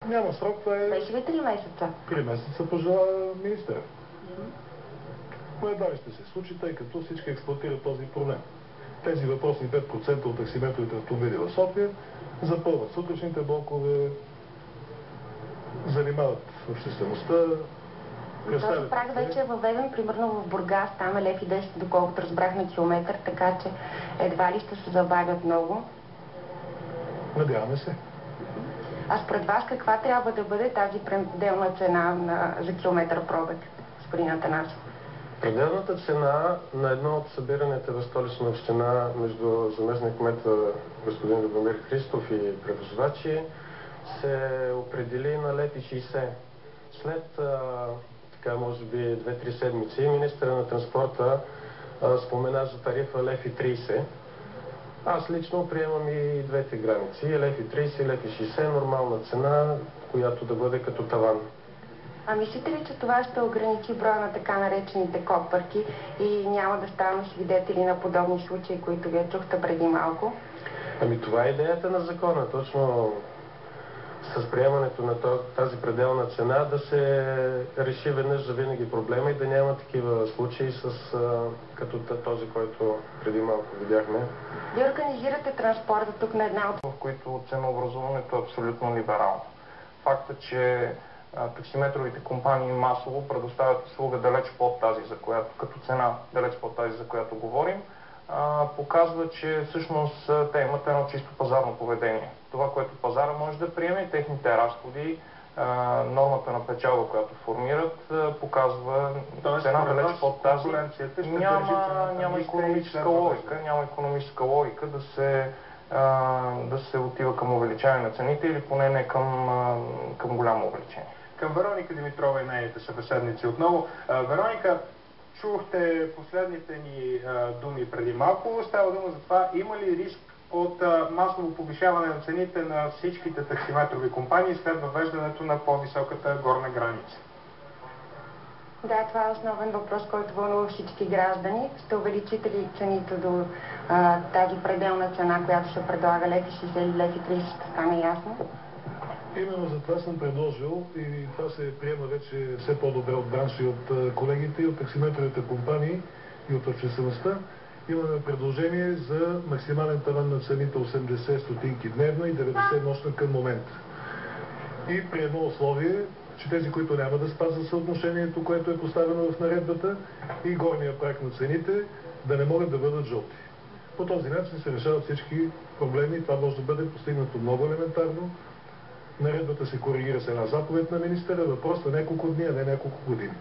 Няма срок, това е... Беше ли 3 месеца? 3 месеца пожела министър. Но едва ли ще се случи, тъй като всички експлоатират този проблем. Тези въпросни 5% от таксиметровите автомобили в София запълват сутрешните блокове, занимават обществеността. Този праг вече е въведен, примерно в Бургас, там е 1,10 лв., доколкото разбрах, на километър, така че едва ли ще се забавят много. Надяваме се. А според вас каква трябва да бъде тази пределна цена за километър пробег, господин Атанасов? Пределната цена на едно от събиранията в Столична община между заместник-кмета господин Любомир Христов и превозвачи се определи на 1,60 лв. След така може би 2-3 седмици министъра на транспорта спомена за тарифа 1,30 лв. Аз лично приемам и двете граници. 1,30 лв. и 1,60 лв. Нормална цена, която да бъде като таван. А мислите ли, че това ще ограничи броя на така наречените копърки и няма да ставаме свидетели на подобни случаи, които вие чухте преди малко? Ами това е идеята на закона. Точно с приемането на тази пределна цена да се реши веднъж за винаги проблема и да няма такива случаи като този, който преди малко видяхме. Вие организирате транспорта тук на една от... в които ценообразуването е абсолютно либерално. Фактът, че таксиметровите компании масово предоставят услуга далеч под тази, като цена далеч под тази, за която говорим, показва, че всъщност те имат едно чисто пазарно поведение. Това, което пазара може да приеме, техните разходи, нормата на печалба, която формират, показва цена далеч под тази. Няма икономическа логика, да се отива към увеличаване на цените или поне не към голямо увеличение. Към Вероника Димитрова и нейните събеседници отново. Вероника, чухте последните ни думи преди малко. Става дума за това, има ли риск от масово повишаване на цените на всичките таксиметрови компании след въвеждането на по-високата горна граница? Да, това е основен въпрос, който вълнува всички граждани. Ще увеличите ли цените до тази пределна цена, която се предлага 1,60 или 1,30 ще стане ясно? Именно за това съм предложил и това се приема вече все по-добре от бранша и от колегите, и от таксиметровите компании, и от обществеността. Имаме предложение за максимален таван на цените 80 стотинки дневно и 90 нощна към момента. И при едно условие, че тези, които няма да спазват съотношението, което е поставено в наредбата, и горния праг на цените, да не могат да бъдат жълти. По този начин се решават всички проблеми и това може да бъде постигнато много елементарно. Наредбата се коригира с една заповед на министъра, въпрос на няколко дни, а не няколко години.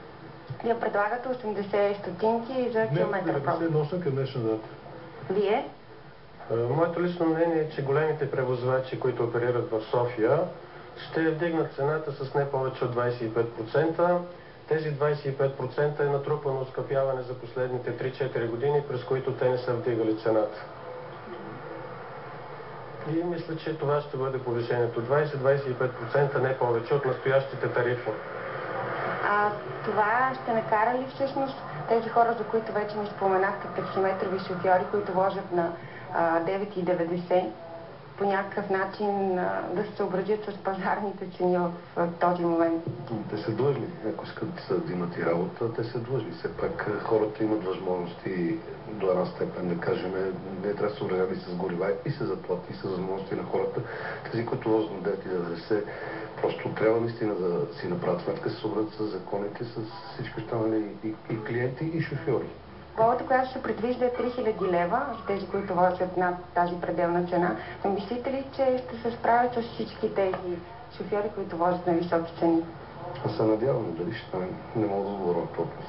Вие предлагате 80 стотинки за километър пробег. 90 нощна към днешна дата. Вие? Моето лично мнение е, че големите превозвачи, които оперират в София, ще вдигнат цената с не повече от 25%. Тези 25% е натрупано оскъпяване за последните 3-4 години, през които те не са вдигали цената. И мисля, че това ще бъде повишението. 20-25% не повече от настоящите тарифи. Това ще накара ли всъщност тези хора, за които вече ми споменахте, таксиметрови шофьори, които возят на 9,90, по някакъв начин да се съобразят с пазарните цени в този момент? Те са длъжни. Ако искат да имат и работа, те са длъжни. Все пак хората имат възможности до една степен, да кажем, не трябва да се уредят с горива и с заплати, и с възможности на хората. Тези, които возят на 9,90, просто трябва наистина да си направят сметка, се съобразят с законите, с всички останали и клиенти, и шофьори. Глобата, която се предвижда е 3000 лева за тези, които возят над тази пределна цена. Но мислите ли, че ще се справят с всички тези шофьори, които возят на високи цени? Аз се надявам, дали ще стане. Не мога да отговоря на този въпрос.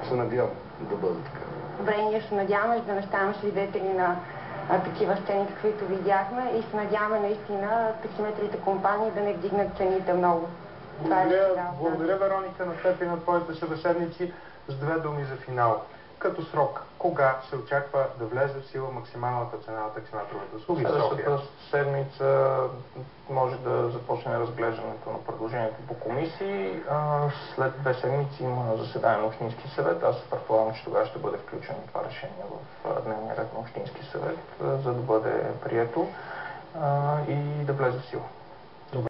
Се надявам да бъде така. Добре, ние се надяваме да не ставаме свидетели на такива сцени, каквито видяхме, и се надяваме наистина таксиметровите компании да не вдигнат цените много. Благодаря, Вероника, на теб и на твоите събеседници. С две думи за финал. Като срок, кога се очаква да влезе в сила максималната цена на таксиметровите услуги в София? Следващата седмица може да започне разглеждането на предложението по комисии. След 2 седмици има заседание на Общински съвет. Аз предполагам, че тогава ще бъде включено това решение в дневния ред на Общински съвет, за да бъде прието и да влезе в сила.